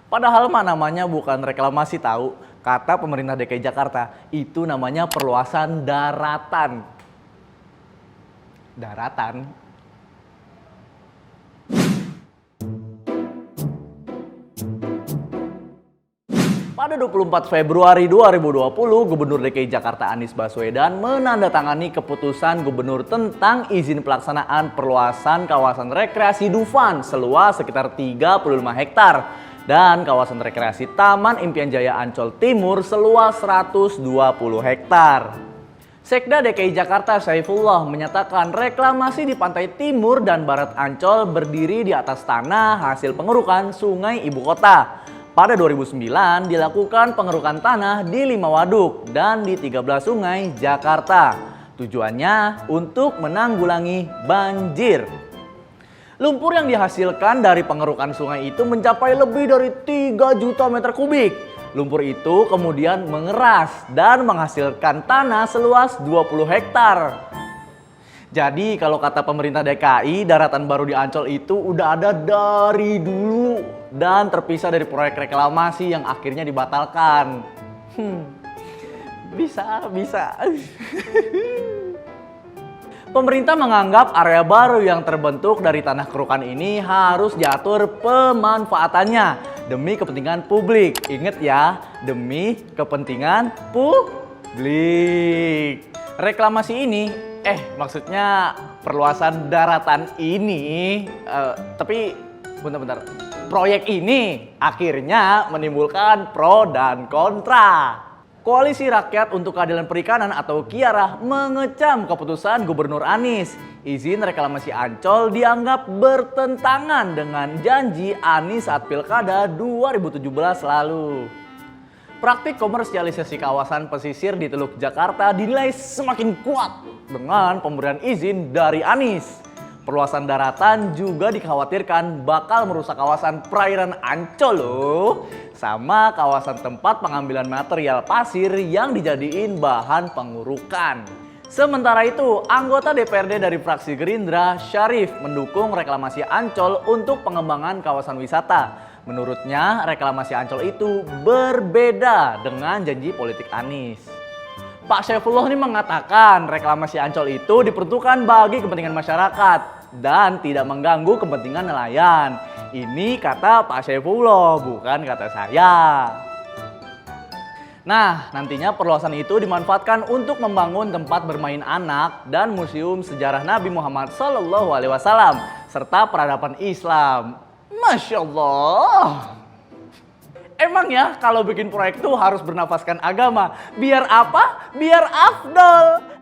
Padahal mah namanya bukan reklamasi tahu. Kata pemerintah DKI Jakarta, itu namanya perluasan daratan. Daratan. Pada 24 Februari 2020, Gubernur DKI Jakarta Anies Baswedan menandatangani keputusan gubernur tentang izin pelaksanaan perluasan kawasan rekreasi Dufan seluas sekitar 35 hektar dan kawasan rekreasi Taman Impian Jaya Ancol Timur seluas 120 hektar. Sekda DKI Jakarta Saifullah menyatakan reklamasi di pantai timur dan barat Ancol berdiri di atas tanah hasil pengerukan sungai ibu kota. Pada 2009 dilakukan pengerukan tanah di 5 waduk dan di 13 sungai Jakarta. Tujuannya untuk menanggulangi banjir. Lumpur yang dihasilkan dari pengerukan sungai itu mencapai lebih dari 3 juta meter kubik. Lumpur itu kemudian mengeras dan menghasilkan tanah seluas 20 hektar. Jadi kalau kata pemerintah DKI, daratan baru di Ancol itu udah ada dari dulu dan terpisah dari proyek reklamasi yang akhirnya dibatalkan. Bisa. Pemerintah menganggap area baru yang terbentuk dari tanah kerukan ini harus diatur pemanfaatannya demi kepentingan publik. Ingat ya, demi kepentingan publik. Reklamasi ini, maksudnya perluasan daratan ini, tapi bentar. Proyek ini akhirnya menimbulkan pro dan kontra. Koalisi Rakyat untuk Keadilan Perikanan atau KIARA mengecam keputusan Gubernur Anies. Izin reklamasi Ancol dianggap bertentangan dengan janji Anies saat Pilkada 2017 lalu. Praktik komersialisasi kawasan pesisir di Teluk Jakarta dinilai semakin kuat dengan pemberian izin dari Anies. Perluasan daratan juga dikhawatirkan bakal merusak kawasan perairan Ancol loh, sama kawasan tempat pengambilan material pasir yang dijadiin bahan pengurukan. Sementara itu, anggota DPRD dari fraksi Gerindra, Syarif, mendukung reklamasi Ancol untuk pengembangan kawasan wisata. Menurutnya, reklamasi Ancol itu berbeda dengan janji politik Anies. Pak Saifullah ini mengatakan reklamasi Ancol itu diperuntukkan bagi kepentingan masyarakat dan tidak mengganggu kepentingan nelayan. Ini kata Pak Saifullah, bukan kata saya. Nah, nantinya perluasan itu dimanfaatkan untuk membangun tempat bermain anak dan museum sejarah Nabi Muhammad SAW serta peradaban Islam. Masya Allah. Emang ya kalau bikin proyek itu harus bernafaskan agama. Biar apa? Biar afdol.